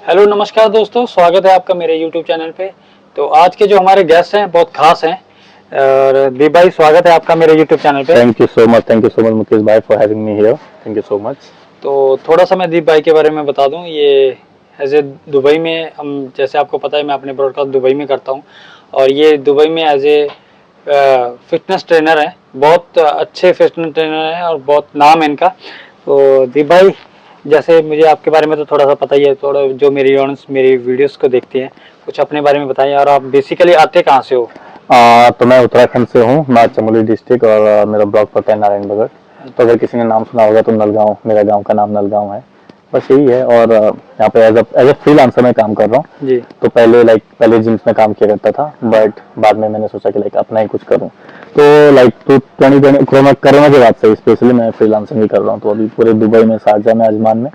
Hello नमस्कार दोस्तों, स्वागत है आपका मेरे YouTube चैनल पे। तो आज के जो हमारे गेस्ट हैं बहुत खास हैं। और दीप भाई, स्वागत है आपका मेरे YouTube चैनल पे। Thank you so much Mukesh भाई for having me here. Thank you so much. तो थोड़ा सा मैं दीप भाई के बारे में बता दूं। ये एज ए दुबई में, हम जैसे आपको पता है मैं अपने ब्रॉडकास्ट दुबई में करता हूं, और ये दुबई में एज ए फिटनेस ट्रेनर है। बहुत अच्छे फिटनेस ट्रेनर हैं और बहुत नाम है इनका। तो दीप भाई, जैसे मुझे आपके बारे में तो थोड़ा सा पता ही है, थोड़ा जो मेरी ऑडियंस मेरी वीडियोस को देखती हैं, कुछ अपने बारे में बताइए। और आप बेसिकली आते कहाँ से हो? तो मैं उत्तराखंड से हूँ, मैं चमोली डिस्ट्रिक्ट, और मेरा ब्लॉग पड़ता है नारायणबगड़। तो अगर किसी ने नाम सुना होगा तो नलगांव, मेरा गांव का नाम नलगांव है। बस यही है। और यहाँ पे एज ए फ्रीलांसर में काम कर रहा हूँ जी। तो पहले जिम्स में काम किया करता था, बट बाद में मैंने सोचा कि अपना ही कुछ करूँ। तो 2020 कोरोना के बाद से स्पेशली मैं फ्रीलांसिंग ही कर रहा हूँ। तो अभी पूरे दुबई में, शारजा में, अजमान में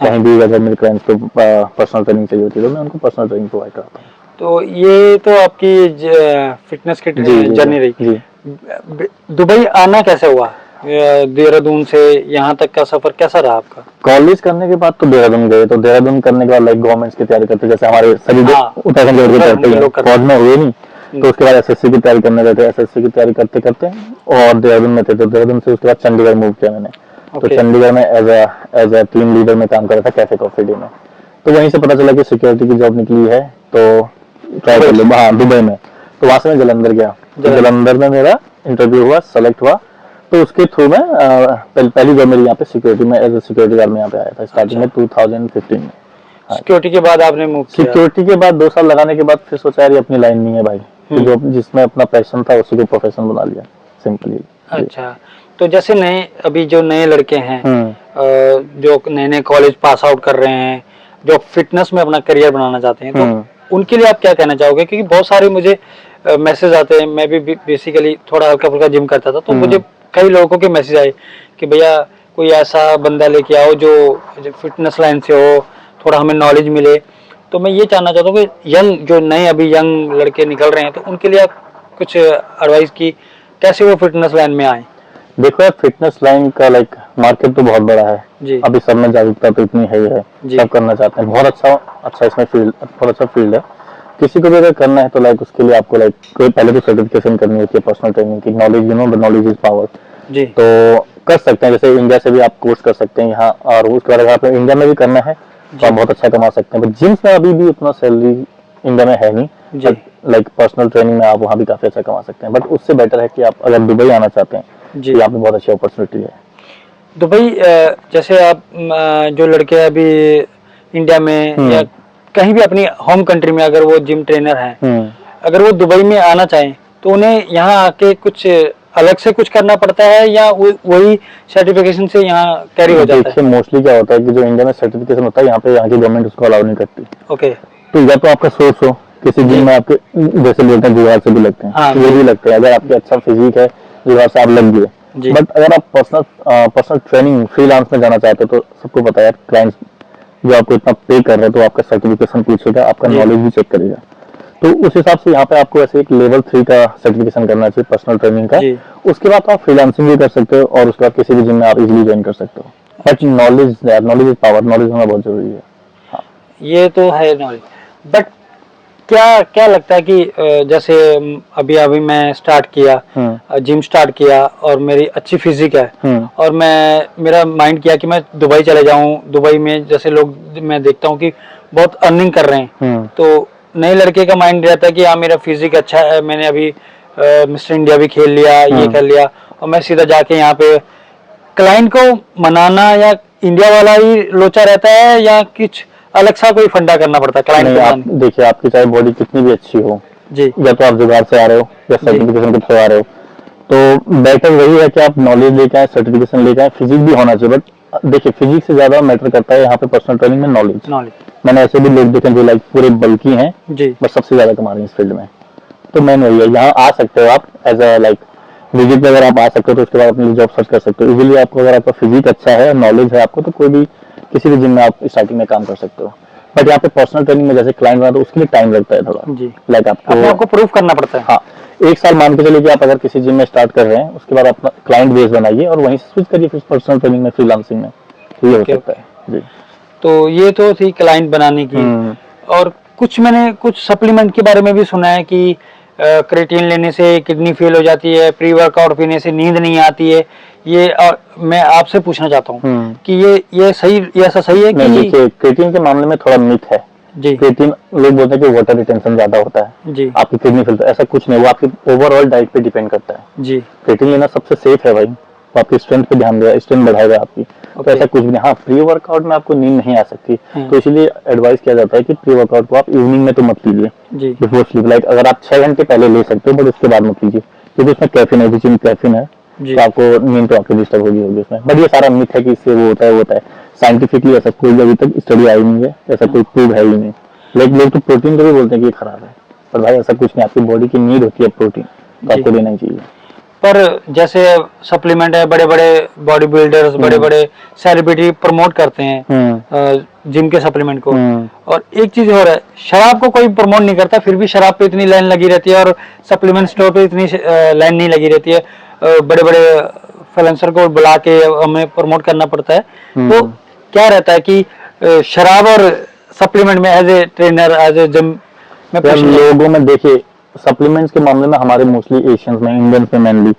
कहीं भी अगर मेरे क्लाइंट्स को पर्सनल ट्रेनिंग चाहिए होती है तो मैं उनको पर्सनल ट्रेनिंग प्रोवाइड करता हूँ। तो ये तो आपकी फिटनेस की जर्नी रही जी। दुबई आना कैसे हुआ? देहरादून से यहाँ तक का सफर कैसा रहा आपका? कॉलेज करने के बाद तो देहरादून गए। तो देहरादून करने के बाद गवर्नमेंट्स की तैयारी करते, जैसे हमारे सभी उत्तराखंड के लड़के करते हैं। फौज में हुए नहीं, तो उसके बाद एसएससी की तैयारी करने गए थे। एसएससी की तैयारी करते करते और देहरादून में थे। तो देहरादून से उसके बाद चंडीगढ़ मूव किया मैंने। तो चंडीगढ़ में एज ए टीम लीडर में काम कर रहा था कैफे कॉफी डे में। तो वहीं से पता चला कि सिक्योरिटी की जॉब निकली है, तो ट्राई कर लो। हाँ, दुबई में। तो वहां से मैं जलंधर गया। जलंधर में मेरा इंटरव्यू हुआ, सेलेक्ट हुआ। तो उसके थ्रू में पहली बार मेरी यहाँ पे सिक्योरिटी में एज ए सिक्योरिटी गार्ड में यहाँ पे आया था, स्टार्टिंग में 2015 में। सिक्योरिटी के बाद आपने मूव किया? सिक्योरिटी के बाद 2 साल लगाने के बाद फिर सोचा यार ये अपनी लाइन नहीं है भाई। तो जो जिसमें अपना पैशन था उसी को प्रोफेशन बना लिया, सिंपली। अच्छा, तो जैसे अभी जो नए लड़के हैं, जो नए कॉलेज पास आउट कर रहे हैं, जो फिटनेस में अपना करियर बनाना चाहते हैं, तो उनके लिए आप क्या कहना चाहोगे? क्योंकि बहुत सारे मुझे मैसेज आते हैं। मैं भी बेसिकली थोड़ा हल्का फुल्का जिम करता था, तो मुझे कई लोगों के मैसेज आए कि भैया कोई ऐसा बंदा लेके आओ जो फिटनेस लाइन से हो, थोड़ा हमें नॉलेज मिले। तो मैं ये जानना चाहता हूँ कि जो नए अभी यंग लड़के निकल रहे हैं, तो उनके लिए आप कुछ एडवाइस की, कैसे वो फिटनेस लाइन में आए? देखो यार, फिटनेस लाइन का मार्केट तो बहुत बड़ा है जी। अभी सब में जागरूकता तो इतनी है सब करना चाहते हैं। बहुत अच्छा इसमें फील्ड, बहुत अच्छा फील्ड है। किसी को भी अगर करना है तो उसके लिए आपको कोई पहले तो सर्टिफिकेशन करनी होती है पर्सनल ट्रेनिंग की। नॉलेज इज पावर जी। तो कर सकते हैं, जैसे इंडिया से भी आप कोर्स कर सकते हैं यहाँ, और उसके बाद अगर आपको इंडिया में भी करना है तो आप बहुत अच्छा कमा सकते हैं। बट जिम्स में अभी भी उतना सैलरी इंडिया में है नहीं। पर्सनल ट्रेनिंग में आप वहाँ भी काफी अच्छा कमा सकते हैं। बट उससे बेटर है कि आप अगर दुबई आना चाहते हैं जी, यहाँ पे बहुत अच्छी अपॉर्चुनिटी है। दुबई, जैसे आप जो लड़के अभी इंडिया में या कहीं भी अपनी होम कंट्री में अगर वो जिम ट्रेनर हैं, अगर वो दुबई में आना चाहें तो उन्हें यहाँ आके कुछ अलग से कुछ करना पड़ता है या वही सर्टिफिकेशन से यहाँ कैरी हो जाता है? मोस्टली क्या होता है कि जो इंडिया में सर्टिफिकेशन होता है, यहाँ पे यहाँ की गवर्नमेंट उसको अलाउ नहीं करती। ओके, तो या तो आपका सोर्स हो, किसी जिम में आपके जैसे बोलते हैं जुगाड़ से भी लगते हैं, वो भी लगते हैं। अगर आपके अच्छा फिजिक है, जुगाड़ से आप लग गए। बट अगर आप पर्सनल ट्रेनिंग फ्रीलांस में जाना चाहते हो तो सबको पता है क्लाइंट्स जो आपको इतना पे कर रहे हैं तो आपका सर्टिफिकेशन पूछेगा, आपका नॉलेज भी चेक करेगा। तो उस हिसाब से यहाँ पे आपको ऐसे एक लेवल 3 का सर्टिफिकेशन करना चाहिए पर्सनल ट्रेनिंग का। उसके बाद तो आप फ्रीलांसिंग भी कर सकते हो और उसके बाद किसी भी जिम में आप इजीली ज्वाइन कर सकते हो। But knowledge is power, knowledge होना बहुत जरूरी है। हाँ, ये तो है नॉलेज। बट क्या लगता है कि जैसे अभी मैं स्टार्ट किया, जिम स्टार्ट किया और मेरी अच्छी फिजिक है, और मेरा माइंड किया कि मैं दुबई चले जाऊं। दुबई में जैसे लोग मैं देखता हूं कि बहुत अर्निंग कर रहे हैं, तो नए लड़के का माइंड रहता है कि हाँ मेरा फिजिक अच्छा है, मैंने अभी मिस्टर इंडिया भी खेल लिया, ये कर लिया, और मैं सीधा जाके यहाँ पे क्लाइंट को मनाना, या इंडिया वाला ही लोचा रहता है या कुछ अलग सा कोई फंडा करना पड़ता है क्लाइंट को? आप देखिए, आपकी चाहे बॉडी कितनी भी अच्छी हो जी, या तो आप जुगाड़ से आ रहे हो या सर्टिफिकेशन के थ्रू आ रहे हो, तो बेटर वही है कि आप नॉलेज लेके आए, सर्टिफिकेशन लेके आए। फिजिक भी होना चाहिए, बट देखिए फिजिक से ज्यादा मैटर करता है यहाँ पे पर्सनल ट्रेनिंग में नॉलेज। मैंने ऐसे भी लोग देखे जो पूरे बल्कि हैं बट सबसे ज्यादा कमा रहे हैं इस फील्ड में। तो मैन वही है, यहाँ आ सकते हो आप एज अ विजिट पे। अगर आप आ सकते हो तो उसके बाद अपनी जॉब सर्च कर सकते हो इजीली। आपको अगर आपका फिजिक अच्छा है, नॉलेज है आपको, तो कोई भी किसी भी जिम में आप स्टार्टिंग में काम कर सकते हो। बट यहाँ पे पर्सनल ट्रेनिंग में जैसे क्लाइंट बना तो उसके लिए टाइम लगता है थोड़ा जी। आपको प्रूफ करना पड़ता है। हाँ, 1 साल मान के चलिए कि आप अगर किसी जिम में स्टार्ट कर रहे हैं, उसके बाद अपना क्लाइंट बेस बनाइए और वहीं से स्विच करिए फिर पर्सनल ट्रेनिंग में, फ्रीलांसिंग में, ये हो सकता है जी। तो ये तो थी क्लाइंट बनाने की। और मैंने कुछ सप्लीमेंट के बारे में भी सुना है कि क्रेटीन लेने से किडनी फेल हो जाती है, प्री वर्कआउट पीने से नींद नहीं आती है। ये मैं आपसे पूछना चाहता हूँ कि ये सही, ये ऐसा सही है कि? देखिए, क्रेटीन के मामले में थोड़ा मिथ है जी। क्रेटीन लोग बोलते हैं कि वाटर रिटेंशन ज्यादा होता है जी, आपकी किडनी फेल, ऐसा कुछ नहीं, वो आपकी ओवरऑल डाइट पे डिपेंड करता है जी। क्रेटीन लेना सबसे सेफ है भाई, वो आपकी स्ट्रेंथ पे ध्यान देगा, स्ट्रेंथ बढ़ाएगा आपकी। तो ऐसा कुछ भी नहीं। हाँ, प्री वर्कआउट में आपको नींद नहीं आ सकती, तो इसलिए एडवाइस किया जाता है कि प्री वर्कआउट को आप इवनिंग में तो मत लीजिए बिफोर स्लीप। लाइक अगर आप 6 घंटे पहले ले सकते हो बट उसके बाद मत लीजिए, क्योंकि उसमें कैफीन है, जिसमें कैफीन है तो आपको नींद तो आपकी डिस्टर्ब होगी उसमें। बट ये सारा मिथ है कि इससे वो होता है, वो होता है। साइंटिफिकली ऐसा कोई अभी तक स्टडी आई नहीं है, ऐसा कोई प्रूव है ही नहीं। लाइक लोग तो प्रोटीन को भी बोलते हैं कि खराब है, पर भाई ऐसा कुछ नहीं, आपकी बॉडी की नीड होती है प्रोटीन, तो आपको लेना ही चाहिए। पर जैसे सप्लीमेंट है, बड़े बड़े बॉडी बिल्डर्स, बड़े बड़े सेलिब्रिटी प्रमोट करते हैं जिम के सप्लीमेंट को। और एक चीज और है, शराब को कोई प्रमोट नहीं करता, फिर भी शराब पे इतनी लाइन लगी रहती है और सप्लीमेंट स्टोर पे इतनी लाइन नहीं लगी रहती है। बड़े बड़े फ्लुएंसर को बुला के हमें प्रमोट करना पड़ता है। तो क्या रहता है कि शराब और सप्लीमेंट में as a trainer, as a gym में लोगों में देखिए, सप्लीमेंट्स के मामले में हमारे मोस्टली एशियंस में, इंडियंस में मेनली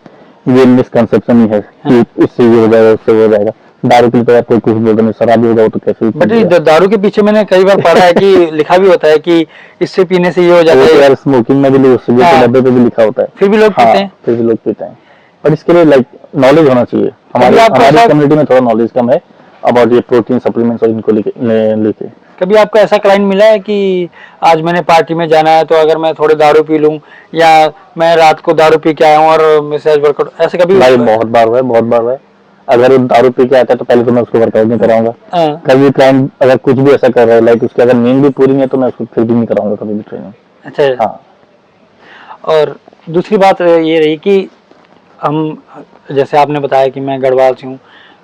ये मिसकंसेप्शन ही है कि इससे ये हो जाएगा, उससे वो हो जाएगा। दारू पी तो कोई कुछ बोलता नहीं, शराब होगा तो कैसे? बट दारू के पीछे मैंने कई बार पढ़ा है कि लिखा भी होता है कि इससे पीने से ये हो जाता है। यार स्मोकिंग में भी लोग सिगरेट डब्बे पे भी लिखा होता है, फिर भी लोग पीते हैं, फिर भी लोग पीते हैं। पर इसके लिए लाइक नॉलेज होना चाहिए। हमारी कम्युनिटी में थोड़ा नॉलेज कम है अबाउट ये प्रोटीन सप्लीमेंट्स और इनको लेके। कभी आपको ऐसा क्लाइंट मिला है कि आज मैंने पार्टी में जाना है तो अगर मैं थोड़े दारू पी लूं, या मैं रात को दारू पी के आया हूं और मैसेज वर्कआउट, ऐसे कभी? भाई बहुत बार हुआ है, बहुत बार हुआ है। अगर वो दारू पी के आता है तो पहले तो मैं उसको वर्कआउट नहीं कराऊंगा। कभी क्लाइंट अगर कुछ भी ऐसा कर रहा है, लाइक उसकी अगर नींद भी पूरी नहीं है, तो मैं उसको फिर भी नहीं कराऊंगा कभी भी ट्रेनिंग। अच्छा हाँ। और दूसरी बात ये रही कि हम, जैसे आपने बताया कि मैं गढ़वाल से हूँ,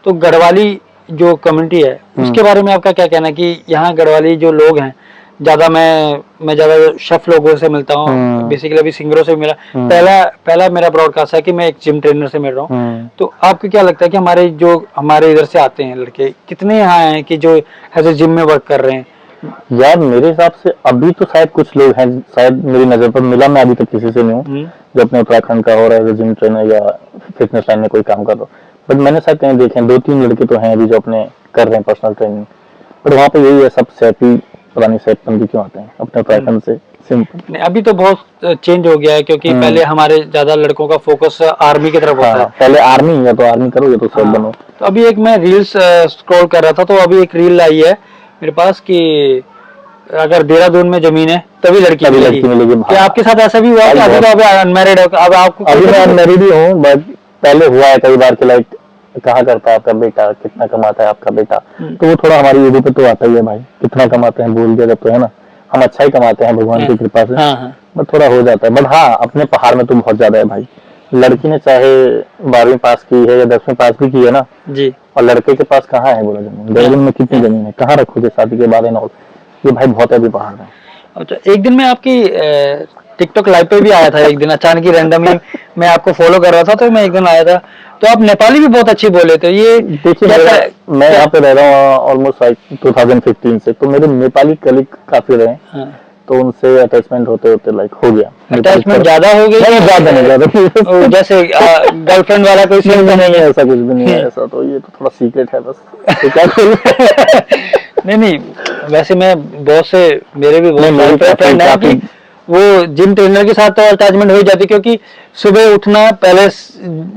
तो गढ़वाली जो कम्युनिटी है उसके बारे में आपका क्या कहना है कि यहाँ गढ़वाली जो लोग हैं, ज्यादा मैं ज्यादा शेफ लोगों से मिलता हूँ, बेसिकली अभी सिंगरों से मिला। पहला मेरा ब्रॉडकास्ट है कि मैं एक जिम ट्रेनर से मिल रहा हूँ। तो आपको क्या लगता है कि हमारे इधर से आते हैं लड़के कितने यहाँ हैं कि जो एज ए जिम में वर्क कर रहे हैं? यार मेरे हिसाब से अभी तो शायद कुछ लोग हैं, शायद मेरी नजर पर मिला, मैं अभी तक किसी से नहीं हूँ जो अपने उत्तराखंड का हो रहा है जिम ट्रेनर या फिटनेस लाइन में कोई काम कर रहा हो। बट मैंने शायद कहीं देखे 2-3 लड़के तो हैं अभी जो अपने कर रहे हैं पर्सनल ट्रेनिंग। बट वहाँ पे यही है, सब सेफी पुरानी सेफपन भी क्यों आते हैं अपने उत्तराखंड से, सिंपल। अभी तो बहुत चेंज हो गया है, क्योंकि पहले हमारे ज्यादा लड़कों का फोकस आर्मी की तरफ होता है। पहले आर्मी, या तो आर्मी करो या तो सेफ बनो। तो अभी एक मैं रील्स स्क्रॉल कर रहा था, तो अभी एक रील आई है मेरे पास कि अगर देहरादून में जमीन है तभी लड़की मिलेगी। क्या आपके साथ ऐसा भी हुआ है? अभी तो अनमैरिड है, अब आपको? अभी मैं अनमैरिड ही हूँ, बट पहले हुआ है कई बार कि लाइक कहा करता है आपका बेटा, कितना कमाता है आपका बेटा, तो वो थोड़ा हमारी यूट्यूब पे तो आता ही है भाई, कितना कमाते हैं बोल दिया जब, तो है ना, हम अच्छा ही कमाते हैं भगवान की कृपा से। बट थोड़ा हो जाता है। बट हाँ, अपने पहाड़ में तो बहुत ज्यादा है भाई। लड़की ने चाहे 12वीं पास की है या 10वीं पास भी की है ना जी, और लड़के के पास कहाँ है बोला जमीन? देहरादून में कितनी जमीन है, कहाँ रखोगे शादी के बाद? ये भाई बहुत है अभी पहाड़ में। अच्छा, एक दिन मैं आपकी टिकटॉक लाइव पे भी आया था, एक दिन अचानक ही रैंडमली मैं आपको फॉलो कर रहा था, तो मैं एक दिन आया था, तो आप नेपाली भी बहुत अच्छी बोले थे। ये देखिए, मैं यहाँ पे रह रहा हूँ ऑलमोस्ट 2015 से, तो मेरे नेपाली कलीग काफी रहे, तो उनसे अटैचमेंट होते होते लाइक हो गया। अटैचमेंट ज्यादा हो गई? नहीं, ज्यादा नहीं, ज्यादा जैसे गर्लफ्रेंड वाला कोई सीन नहीं है, ऐसा कुछ भी नहीं है। ऐसा तो ये तो थोड़ा सीक्रेट है बस, तो क्या नहीं, वैसे मैं बहुत से, मेरे भी बहुत फ्रेंड है कि वो जिम ट्रेनर के साथ तो अटैचमेंट हो ही जाती, क्योंकि सुबह उठना, पहले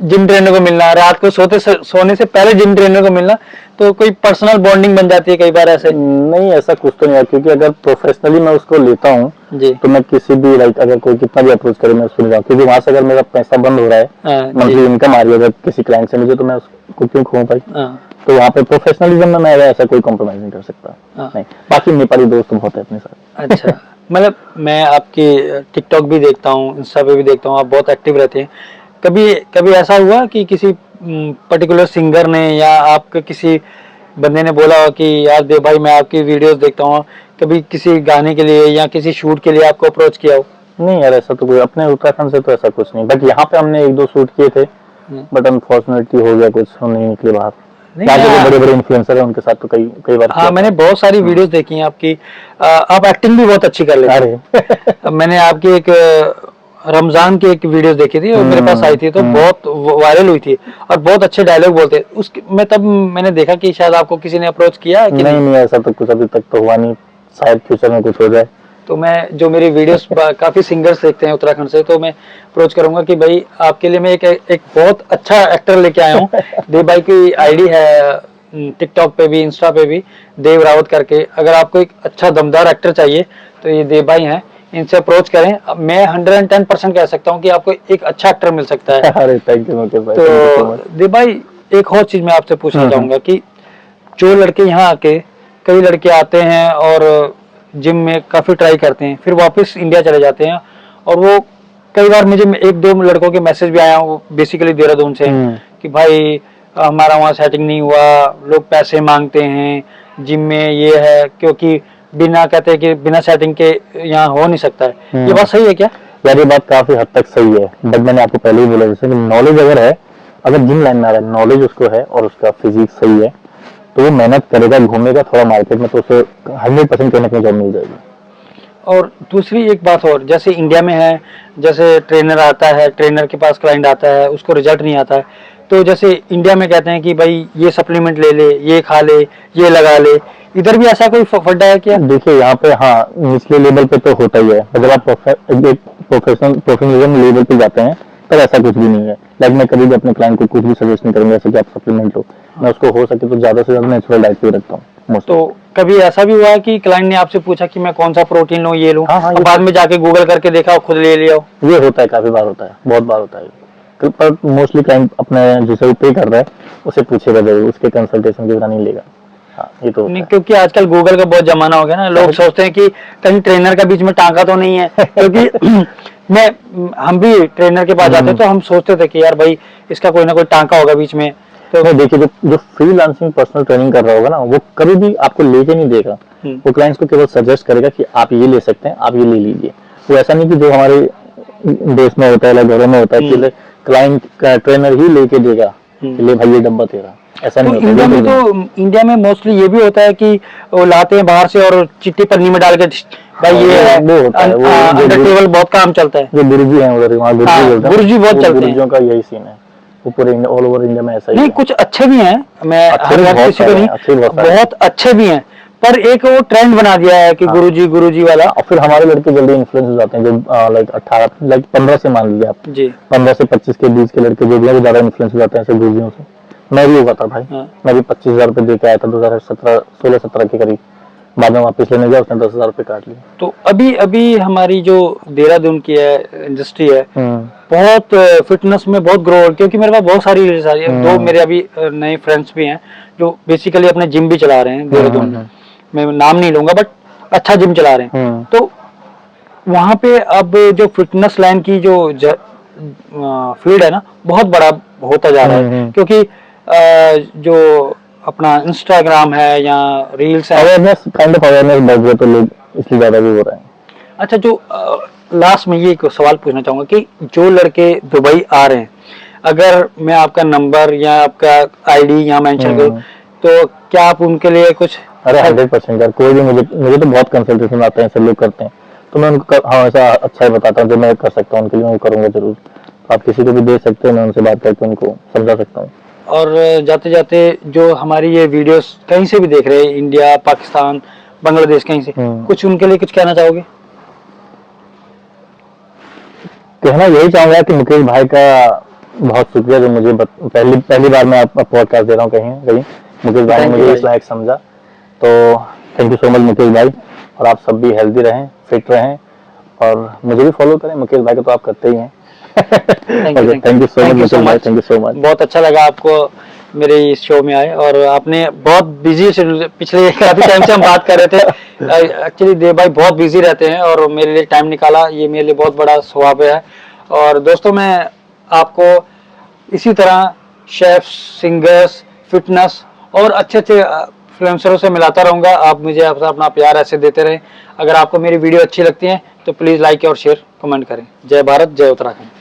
जिम ट्रेनर को मिलना, रात को सोने से पहले जिम ट्रेनर को मिलना, तो कोई पर्सनल बॉन्डिंग बन जाती है कई बार। ऐसे नहीं, ऐसा कुछ तो नहीं है, क्योंकि अगर प्रोफेशनली मैं उसको लेता हूँ तो मैं किसी भी लाइक अगर कोई कितना भी अप्रोच करे मैं उसको ले जाऊँ, क्योंकि वहां से अगर मेरा पैसा बंद हो रहा है, मंथली इनकम आ रही है अगर किसी क्लाइंट से मुझे, तो मैं उसको क्यों खोऊं भाई? तो वहाँ पे प्रोफेशनलिज्म में मैं ऐसा कोई कॉम्प्रोमाइज नहीं कर सकता। नहीं, बाकी नेपाली दोस्त बहुत है अपने साथ। अच्छा, मतलब मैं आपकी टिकटॉक भी देखता हूँ, इंस्टा पे भी देखता हूँ, आप बहुत एक्टिव रहते हैं। कभी ऐसा हुआ कि किसी पर्टिकुलर सिंगर ने या आपके किसी बंदे ने बोला कि यार देव भाई मैं आपकी वीडियोस देखता हूँ, कभी किसी गाने के लिए या किसी शूट के लिए आपको अप्रोच किया हो? नहीं यार, ऐसा तो कोई अपने उत्तराखंड से तो ऐसा कुछ नहीं, बट यहाँ पे हमने 1-2 शूट किए थे, बट अनफॉर्चुनेटली हो गया कुछ, हम नहीं निकले बाहर। बड़े बड़े इन्फ्लुएंसर हैं उनके साथ तो कई कई बार। हाँ, मैंने बहुत सारी वीडियोस देखी हैं आपकी। आप एक्टिंग भी बहुत अच्छी कर लेते हैं। मैंने आपकी एक रमजान की एक वीडियो देखी थी और मेरे पास आई थी, तो बहुत वायरल हुई थी और बहुत अच्छे डायलॉग बोलते उसके। मैं तब मैंने देखा कि शायद आपको किसी ने अप्रोच किया है कि नहीं, ऐसा तो कुछ अभी तक तो हुआ नहीं, शायद फ्यूचर में कुछ हो जाए। तो मैं जो मेरी वीडियोस काफी सिंगर्स देखते हैं उत्तराखंड से, तो मैं अप्रोच करूंगा कि भाई आपके लिए मैं एक बहुत अच्छा एक्टर लेके आया हूँ। देव भाई की आईडी है टिकटॉक पे भी, इंस्टा पे भी, देव रावत करके। अगर आपको एक अच्छा दमदार एक्टर चाहिए तो ये देव भाई हैं, इनसे अप्रोच करें। मैं 110% कह सकता हूँ कि आपको एक अच्छा एक्टर मिल सकता है। अरे थैंक यू मुकेश भाई। तो देव भाई एक और चीज मैं आपसे पूछना चाहूंगा कि जो लड़के यहाँ आके, कई लड़के आते हैं और जिम में काफी ट्राई करते हैं, फिर वापस इंडिया चले जाते हैं, और वो कई बार मुझे एक दो लड़कों के मैसेज भी आया, वो बेसिकली देहरादून से कि भाई हमारा वहाँ सेटिंग नहीं हुआ, लोग पैसे मांगते हैं जिम में, ये है, क्योंकि बिना कहते हैं कि बिना सेटिंग के यहाँ हो नहीं सकता है। ये बात सही है क्या? यार ये बात काफी हद तक सही है, बट मैंने आपको पहले ही बोला जैसे कि नॉलेज अगर है, अगर जिम लाइन में आ रहा है, नॉलेज उसको है और उसका फिजिक सही है, तो वो मेहनत करेगा, घूमेगा थोड़ा मार्केट में, तो उसे 100% कहीं ना कहीं जॉब मिल जाएगी। और दूसरी एक बात और, जैसे इंडिया में है, जैसे ट्रेनर आता है, ट्रेनर के पास क्लाइंट आता है, उसको रिजल्ट नहीं आता है, तो जैसे इंडिया में कहते हैं कि भाई ये सप्लीमेंट ले ले, ये खा ले, ये लगा ले, इधर भी ऐसा कोई फड्डा है क्या? देखिए यहाँ पे हाँ निचले लेवल पे तो होता ही है, जब आप प्रोफेशनलिज्म लेवल पे जाते हैं तब ऐसा कुछ भी नहीं है। लाइक मैं कभी भी अपने क्लाइंट को कुछ भी सजेस्ट नहीं करूंगा जैसे कि आप सप्लीमेंट लो, मैं उसको हो सके तो ज्यादा से ज्यादा नेचुरल डाइट पे रखता हूँ। तो कभी ऐसा भी हुआ है कि क्लाइंट ने आपसे पूछा कि मैं कौन सा प्रोटीन लूं, ये लूं, हाँ, बाद में जाके गूगल करके देखा और खुद ले लिया? ये होता है, काफी बार होता है, बहुत बार होता है, पर मोस्टली क्लाइंट अपने जिसे वो पे कर रहा है उसे पूछेगा जरूर, उसके कंसल्टेशन के बिना नहीं लेगा। हाँ, ये तो नहीं, क्योंकि आजकल गूगल का बहुत जमाना हो गया ना, लोग सोचते हैं कि कहीं ट्रेनर का बीच में टांका तो नहीं है। क्योंकि हम भी ट्रेनर के पास जाते तो हम सोचते थे कि यार भाई इसका कोई ना कोई टांका होगा बीच में। तो देखिए जो फ्रीलांसिंग पर्सनल ट्रेनिंग कर रहा होगा ना, वो कभी भी आपको लेके नहीं देगा, वो क्लाइंट्स को केवल सजेस्ट करेगा कि आप ये ले सकते हैं, आप ये ले लीजिए। वो ऐसा नहीं कि जो हमारे देश में होता है, घरों में होता है कि क्लाइंट का ट्रेनर ही लेके देगा कि ले भाई ये डब्बा तेरा, ऐसा नहीं होता। इंडिया में मोस्टली ये भी होता है कि वो लाते हैं बाहर से और चिट्ठी पन्नी में डाल के भाई ये है, वो होता है, वो टेबल बहुत काम चलता है। जो गुरुजी हैं उधर, वहाँ गुरुजी बहुत चलते हैं, गुरुजियों का यही सीन है, वो पूरे ऑल ओवर इंडिया में ऐसा ही नहीं है। कुछ अच्छे भी हैं, मैं किसी को नहीं, बहुत अच्छे भी हैं, पर एक वो ट्रेंड बना दिया है कि गुरुजी वाला। और फिर हमारे लड़के जल्दी इन्फ्लुएंस हो जाते हैं, जो लाइक 15 से मान लीजिए आप जी, 15 से 25 के बीच के लड़के जो भी है ज्यादा इन्फ्लुएंस हो जाते हैं ऐसे गुरुजियों से। मैं भी हुआ था भाई, मैं भी 25,000 रुपए दे के आया था 2016-17 के करीब, बाद में वापस लेने गया, उसने 10,000 रुपए काट लिए। तो अभी हमारी जो देहरादून की है इंडस्ट्री है, बहुत फिटनेस में बहुत ग्रो, क्योंकि मेरे पास बहुत सारी रील्स आ रही है। दो मेरे अभी नए फ्रेंड्स भी हैं जो बेसिकली अपने जिम भी चला रहे हैं देहरादून में, मैं नाम नहीं लूंगा, बट अच्छा जिम चला रहे हैं। तो वहाँ पे अब जो फिटनेस लाइन की जो फील्ड है ना, बहुत बड़ा होता जा रहा है, क्योंकि जो अपना इंस्टाग्राम है या रील्स है, अवेयरनेस, काइंड ऑफ अवेयरनेस बढ़ गया, तो लोग इसलिए ज्यादा भी हो रहे हैं। अच्छा, जो लास्ट में ये एक सवाल पूछना चाहूंगा कि जो लड़के दुबई आ रहे हैं, अगर मैं आपका नंबर या आपका आईडी यहाँ मेंशन करूँ, तो क्या आप उनके लिए कुछ? अरे 100% यार, कोई भी मुझे तो बहुत कंसल्टेशन आते हैं, सब लोग करते हैं, तो मैं उनको हमेशा अच्छा ही बताता हूँ, जो मैं कर सकता हूँ उनके लिए मैं करूंगा जरूर। आप किसी को भी दे सकते हो, मैं उनसे बात करके उनको समझा सकता हूँ। और जाते जाते जो हमारी ये वीडियोस कहीं से भी देख रहे हैं, इंडिया, पाकिस्तान, बांग्लादेश, कहीं से, कुछ उनके लिए कुछ कहना चाहोगे? कहना यही चाहूंगा कि मुकेश भाई का बहुत शुक्रिया, जो मुझे पहली बार मैं आपका पॉडकास्ट दे रहा हूँ कहीं मुकेश भाई ने मुझे इस लायक समझा, तो thank you so much Mukesh भाई। और आप सब भी हेल्दी रहें, फिट रहें, और मुझे भी फॉलो करें, मुकेश भाई को तो आप करते ही हैं। Thank you so much Mukesh भाई, थैंक यू सो मच। बहुत अच्छा लगा आपको मेरे इस शो में आए, और आपने बहुत बिजी, पिछले काफी टाइम से हम बात कर रहे थे, एक्चुअली देव भाई बहुत बिजी रहते हैं और मेरे लिए टाइम निकाला, ये मेरे लिए बहुत बड़ा स्वभाव है। और दोस्तों, मैं आपको इसी तरह शेफ्स, सिंगर्स, फिटनेस और अच्छे इन्फ्लुएंसरों से मिलाता रहूंगा। आप मुझे अपना प्यार ऐसे देते रहें। अगर आपको मेरी वीडियो अच्छी लगती है तो प्लीज लाइक और शेयर, कमेंट करें। जय भारत, जय उत्तराखंड।